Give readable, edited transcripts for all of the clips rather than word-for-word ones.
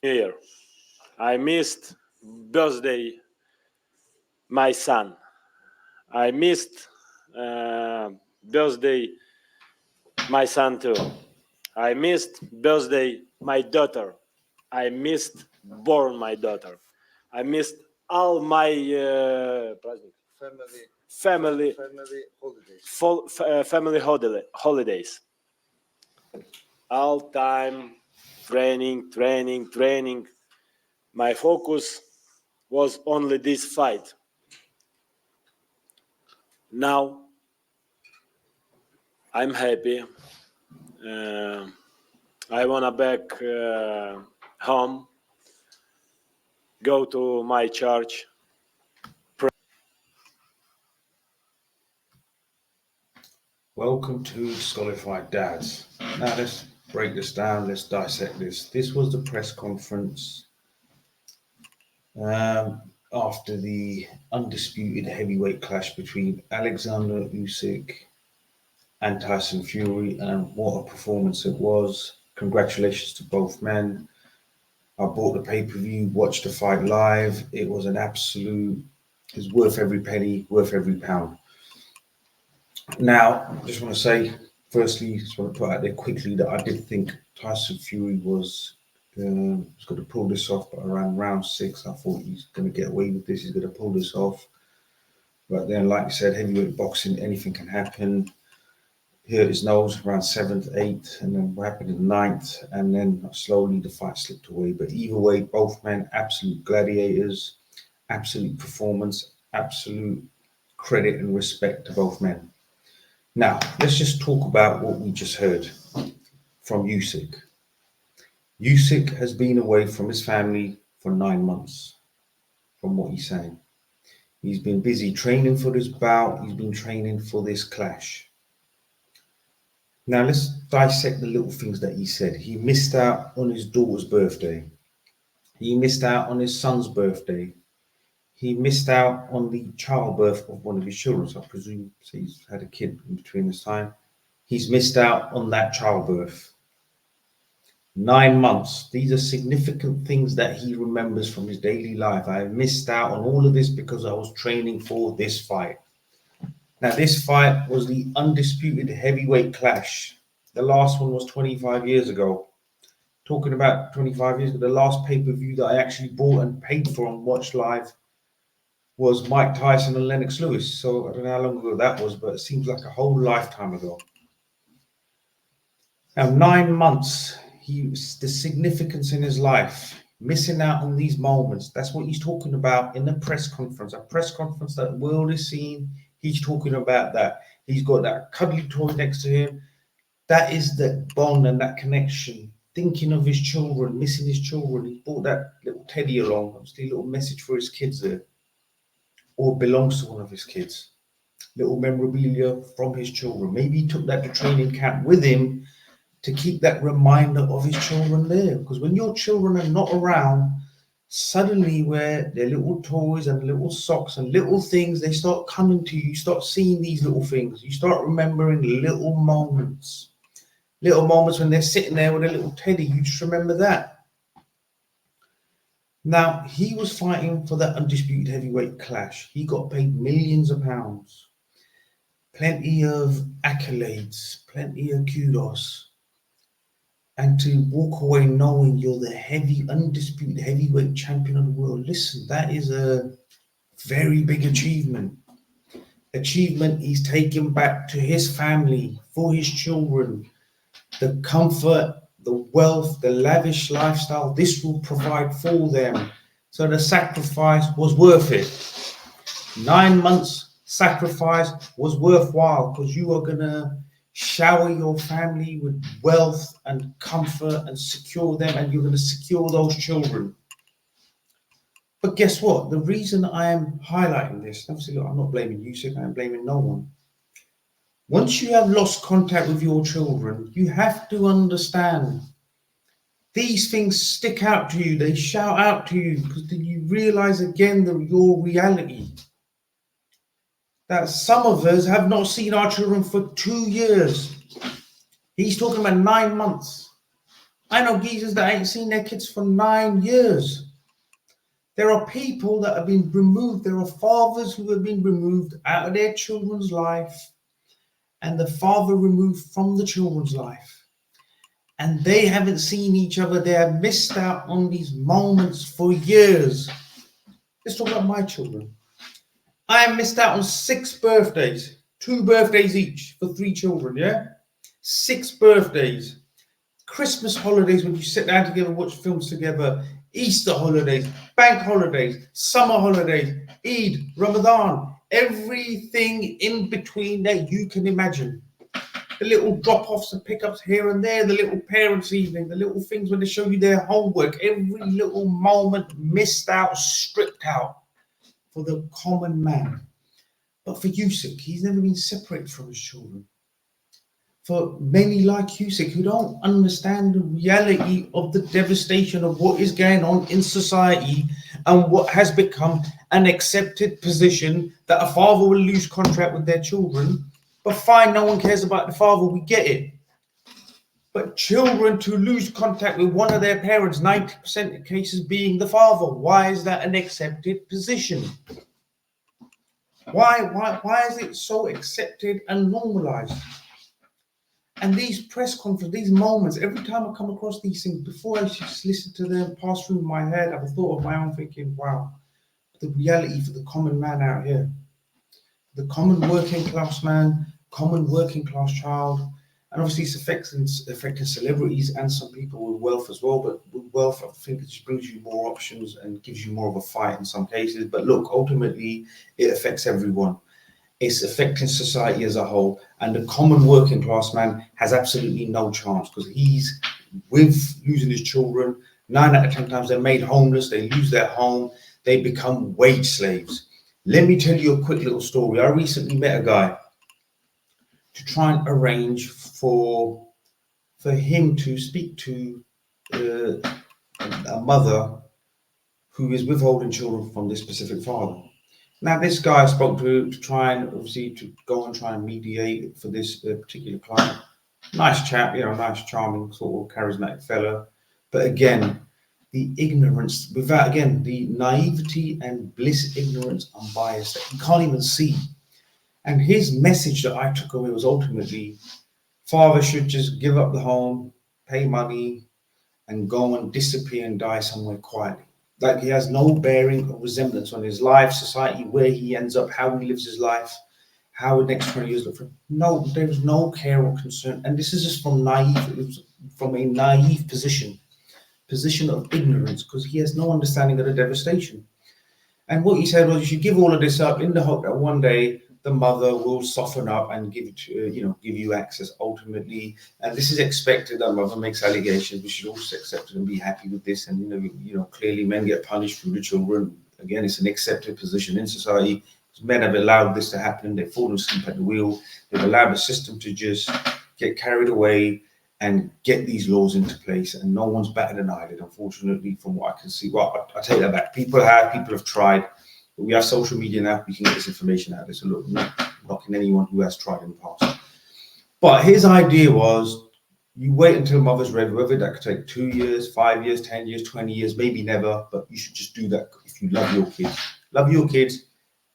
Year. I missed birthday my son. I missed birthday my son too. I missed birthday my daughter. I missed born my daughter. I missed all my family family holidays. All time training. My focus was only this fight. Now I'm happy. I wanna back home, go to my church. Welcome to Disqualified Dads. Now let's break this down. Let's dissect this. This was the press conference after the undisputed heavyweight clash between Alexander Usyk and Tyson Fury, and what a performance it was. Congratulations to both men. I bought the pay-per-view, watched the fight live. It was an absolute, it's worth every penny, worth every pound. Now, I just want to say, firstly, just want to put out there quickly that I did think Tyson Fury was going to pull this off, but around round 6, I thought he's going to get away with this. He's going to pull this off. But then, like I said, heavyweight boxing, anything can happen. He hurt his nose around 7th, 8th, and then what happened in the 9th, and then slowly the fight slipped away. But either way, both men, absolute gladiators, absolute performance, absolute credit and respect to both men. Now, let's just talk about what we just heard from Usyk. Usyk has been away from his family for 9 months, from what he's saying. He's been busy training for this bout. He's been training for this clash. Now, let's dissect the little things that he said. He missed out on his daughter's birthday. He missed out on his son's birthday. He missed out on the childbirth of one of his children. So I presume he's had a kid in between this time. He's missed out on that childbirth. 9 months. These are significant things that he remembers from his daily life. I missed out on all of this because I was training for this fight. Now, this fight was the undisputed heavyweight clash. The last one was 25 years ago. Talking about 25 years ago, the last pay-per-view that I actually bought and paid for and watched live was Mike Tyson and Lennox Lewis. So I don't know how long ago that was, but it seems like a whole lifetime ago. Now, 9 months, the significance in his life, missing out on these moments. That's what he's talking about in the press conference. A press conference that the world is seeing. He's talking about that. He's got that cuddly toy next to him. That is the bond and that connection. Thinking of his children, missing his children. He brought that little teddy along. Obviously, a little message for his kids there. Or belongs to one of his kids. Little memorabilia from his children. Maybe he took that to training camp with him to keep that reminder of his children there. Because when your children are not around, suddenly where their little toys and little socks and little things, they start coming to you. You start seeing these little things. You start remembering little moments. Little moments when they're sitting there with a little teddy. You just remember that. Now, he was fighting for that undisputed heavyweight clash. He got paid millions of pounds. Plenty of accolades. Plenty of kudos. And to walk away knowing you're the undisputed heavyweight champion of the world, listen, that is a very big achievement. Achievement he's taken back to his family, for his children, the comfort, the wealth, the lavish lifestyle this will provide for them. So the sacrifice was worth it. 9 months sacrifice was worthwhile because you are going to shower your family with wealth and comfort and secure them, and you're going to secure those children. But guess what? The reason I am highlighting this, obviously, look, I'm not blaming Usyk, I'm blaming no one. Once you have lost contact with your children, you have to understand these things stick out to you, they shout out to you, because then you realize again that your reality. That some of us have not seen our children for 2 years. He's talking about 9 months. I know geezers that ain't seen their kids for 9 years. There are people that have been removed. There are fathers who have been removed out of their children's life, and the father removed from the children's life. And they haven't seen each other. They have missed out on these moments for years. Let's talk about my children. I have missed out on 6 birthdays, 2 birthdays each for 3 children, yeah? 6 birthdays. Christmas holidays when you sit down together and watch films together, Easter holidays, bank holidays, summer holidays, Eid, Ramadan, everything in between that you can imagine. The little drop-offs and pickups here and there, the little parents' evening, the little things when they show you their homework, every little moment missed out, stripped out for the common man. But for Usyk, he's never been separated from his children. For many like Usyk who don't understand the reality of the devastation of what is going on in society and what has become an accepted position that a father will lose contract with their children, but fine, no one cares about the father, we get it. But children to lose contact with one of their parents, 90% of cases being the father, why is that an accepted position? Why is it so accepted and normalized? And these press conferences, these moments, every time I come across these things, before I just listen to them pass through my head, I have a thought of my own thinking, wow, the reality for the common man out here, the common working class man, common working class child, and obviously it's affecting celebrities and some people with wealth as well, but with wealth, I think it just brings you more options and gives you more of a fight in some cases. But look, ultimately, it affects everyone. It's affecting society as a whole, and the common working class man has absolutely no chance because he's with losing his children. 9 out of 10 times they're made homeless, they lose their home, they become wage slaves. Let me tell you a quick little story. I recently met a guy to try and arrange for him to speak to a mother who is withholding children from this specific father. Now, this guy I spoke to try and obviously to go and try and mediate for this particular client. Nice chap, nice, charming, sort of charismatic fella. But again, the ignorance, without, again, the naivety and bliss, ignorance, unbiased that you can't even see. And his message that I took away was ultimately, father should just give up the home, pay money, and go and disappear and die somewhere quietly. Like he has no bearing or resemblance on his life, society, where he ends up, how he lives his life, how the next 20 years look for him. No, there's no care or concern. And this is just from a naive position of ignorance, because he has no understanding of the devastation. And what he said was, you should give all of this up in the hope that one day the mother will soften up and give you access ultimately. And this is expected. That mother makes allegations. We should also accept it and be happy with this. And clearly men get punished through the children. Again, it's an accepted position in society. Men have allowed this to happen. They've fallen asleep at the wheel. They've allowed the system to just get carried away and get these laws into place. And no one's batted an eyelid, unfortunately, from what I can see. Well, I take that back. People have tried. We have social media now, we can get this information out there. So look, I'm not knocking anyone who has tried in the past. But his idea was, you wait until mother's ready, whether that could take 2 years, 5 years, 10 years, 20 years, maybe never, but you should just do that if you love your kids. Love your kids,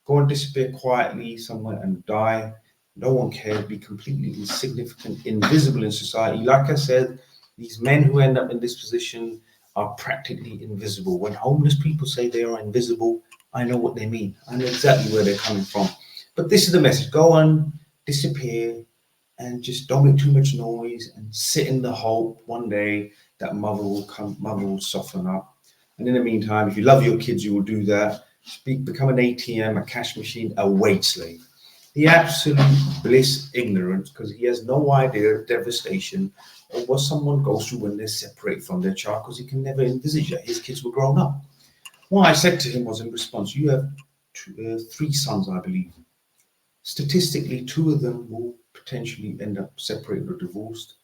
go and disappear quietly somewhere and die. No one cares, be completely insignificant, invisible in society. Like I said, these men who end up in this position are practically invisible. When homeless people say they are invisible, I know what they mean. I know exactly where they're coming from. But this is the message. Go and disappear and just don't make too much noise and sit in the hope one day that mother will soften up. And in the meantime, if you love your kids, you will do that. Become an ATM, a cash machine, a wage slave. The absolute bliss ignorance, because he has no idea of devastation or what someone goes through when they're separated from their child, because he can never envisage that his kids were grown up. What I said to him was in response, you have 3 sons, I believe. Statistically, 2 of them will potentially end up separated or divorced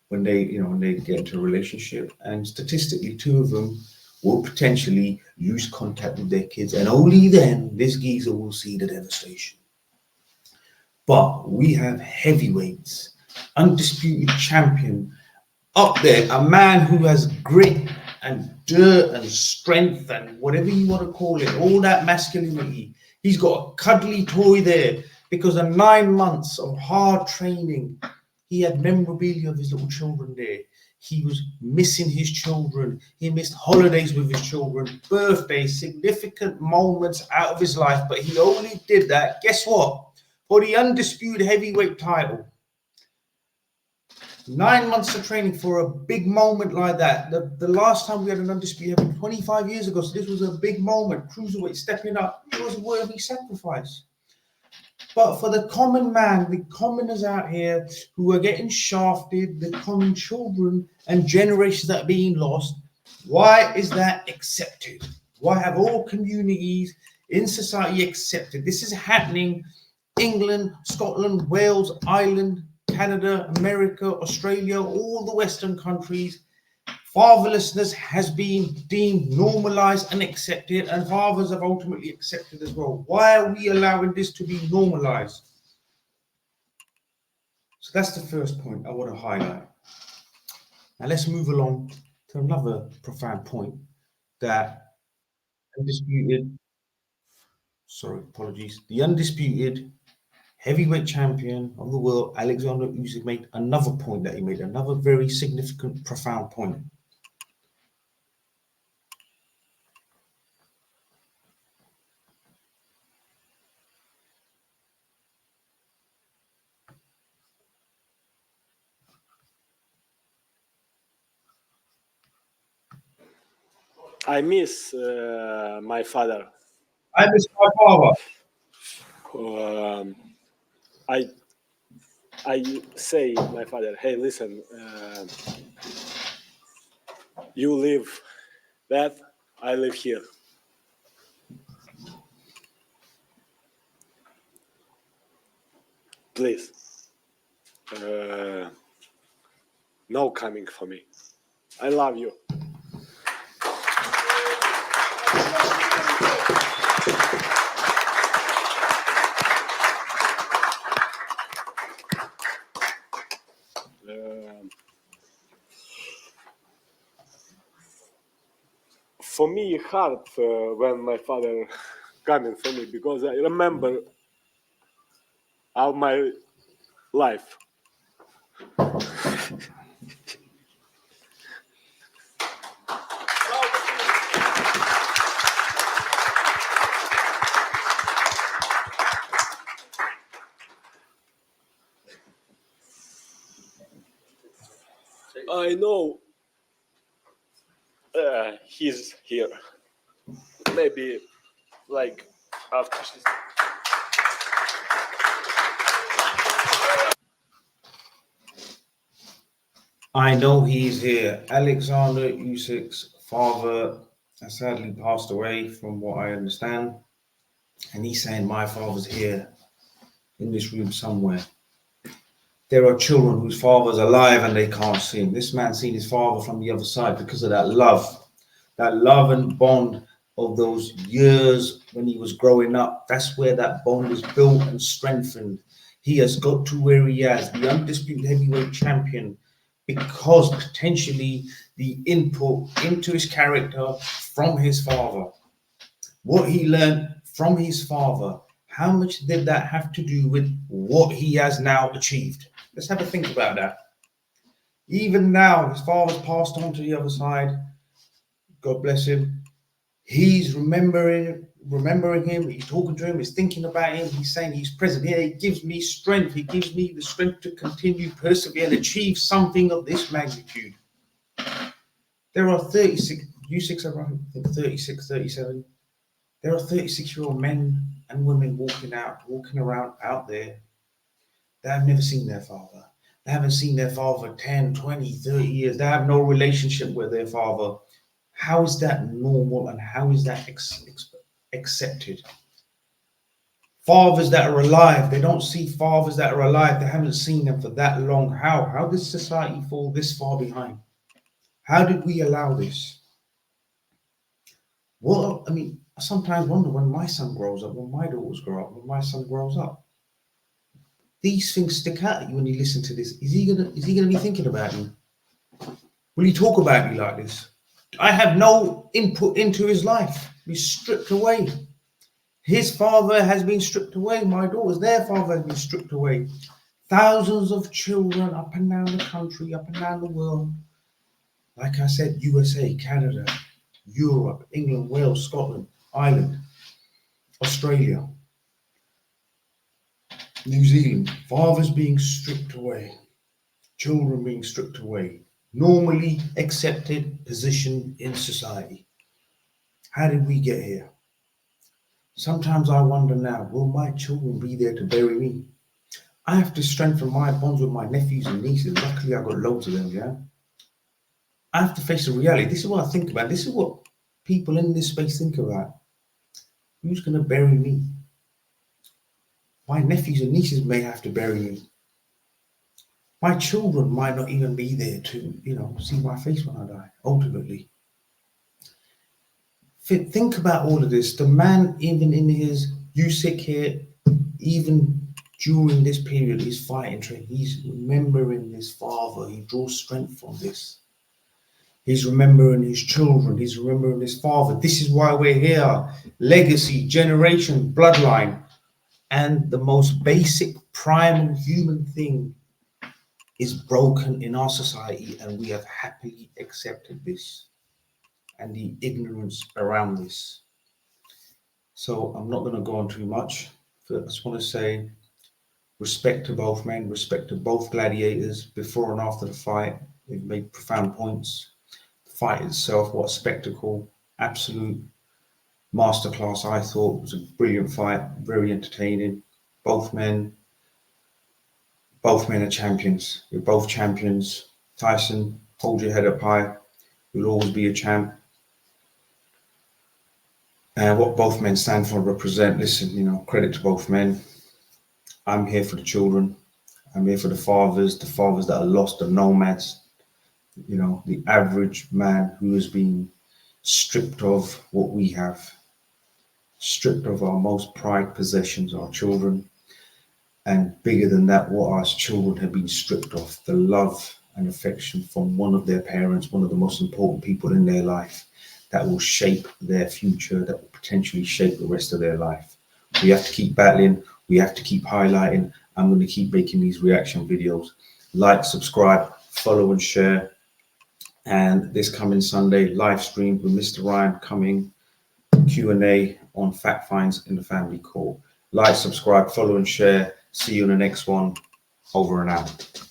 when they get into a relationship. And statistically, 2 of them will potentially lose contact with their kids. And only then this geezer will see the devastation. But we have heavyweights, undisputed champion, up there, a man who has grit and dirt and strength and whatever you want to call it, all that masculinity. He's got a cuddly toy there because of 9 months of hard training, he had memorabilia of his little children there. He was missing his children. He missed holidays with his children, birthdays, significant moments out of his life. But he only did that, guess what? For the undisputed heavyweight title. 9 months of training for a big moment like that. The last time we had an undisputed heavyweight, 25 years ago. So this was a big moment. Cruiserweight stepping up. It was a worthy sacrifice. But for the common man, the commoners out here who are getting shafted, the common children and generations that are being lost, why is that accepted? Why have all communities in society accepted? This is happening England, Scotland, Wales, Ireland, Canada, America, Australia, all the Western countries. Fatherlessness has been deemed normalized and accepted, and fathers have ultimately accepted as well. Why are we allowing this to be normalized? So that's the first point I want to highlight. Now let's move along to another profound point that the undisputed heavyweight champion of the world, Alexander Usyk, made another point that he made, another very significant, profound point. I miss my father. I miss my father. Um, I say my father, hey, listen, you live that, I live here. Please, no coming for me. I love you. For me, hard when my father coming for me because I remember all my life. I know he's here. Maybe like after she's. I know he's here. Alexander Usyk's father has sadly passed away, from what I understand. And he's saying, my father's here in this room somewhere. There are children whose father's alive and they can't see him. This man's seen his father from the other side because of that love and bond of those years when he was growing up. That's where that bond is built and strengthened. He has got to where he has, the undisputed heavyweight champion, because potentially the input into his character from his father, what he learned from his father, how much did that have to do with what he has now achieved? Let's have a think about that. Even now, his father's passed on to the other side. God bless him. He's remembering him. He's talking to him. He's thinking about him. He's saying he's present here. He gives me strength. He gives me the strength to continue, persevere, and achieve something of this magnitude. There are 36, Usyk's around 36, 37. There are 36-year-old men and women walking around out there that have never seen their father. They haven't seen their father for 10, 20, 30 years. They have no relationship with their father. How is that normal and how is that accepted? Fathers that are alive, they don't see fathers that are alive. They haven't seen them for that long. How does society fall this far behind? How did we allow this? Well, I mean, I sometimes wonder when my son grows up, when my daughters grow up, when my son grows up. These things stick out at you when you listen to this. Is he gonna be thinking about you? Will he talk about me like this? I have no input into his life. He's stripped away. His father has been stripped away. My daughters, their father has been stripped away. Thousands of children up and down the country, up and down the world. Like I said, USA, Canada, Europe, England, Wales, Scotland, Ireland, Australia, New Zealand. Fathers being stripped away. Children being stripped away. Normally accepted position in society. How did we get here? Sometimes I wonder now, will my children be there to bury me? I have to strengthen my bonds with my nephews and nieces. Luckily, I've got loads of them, yeah? I have to face the reality. This is what I think about. This is what people in this space think about. Who's going to bury me? My nephews and nieces may have to bury me. My children might not even be there to, see my face when I die, ultimately. Think about all of this. The man, even in his Usyk here, even during this period, he's fighting training. He's remembering his father. He draws strength from this. He's remembering his children. He's remembering his father. This is why we're here. Legacy, generation, bloodline. And the most basic, primal human thing is broken in our society, and we have happily accepted this and the ignorance around this. So I'm not going to go on too much. I just want to say respect to both men, respect to both gladiators before and after the fight. They've made profound points. The fight itself, what a spectacle, absolute masterclass. I thought it was a brilliant fight, very entertaining. Both men are champions. We're both champions. Tyson, hold your head up high. You'll always be a champ. What both men stand for and represent, listen, credit to both men. I'm here for the children. I'm here for the fathers that are lost, the nomads, the average man who has been stripped of what we have, stripped of our most prized possessions, our children. And bigger than that, what our children have been stripped of, the love and affection from one of their parents, one of the most important people in their life, that will shape their future, that will potentially shape the rest of their life. We have to keep battling. We have to keep highlighting. I'm going to keep making these reaction videos. Like, subscribe, follow and share. And this coming Sunday, live stream with Mr. Ryan coming, Q&A on fact finds in the family court. Like, subscribe, follow and share. See you in the next one. Over and out.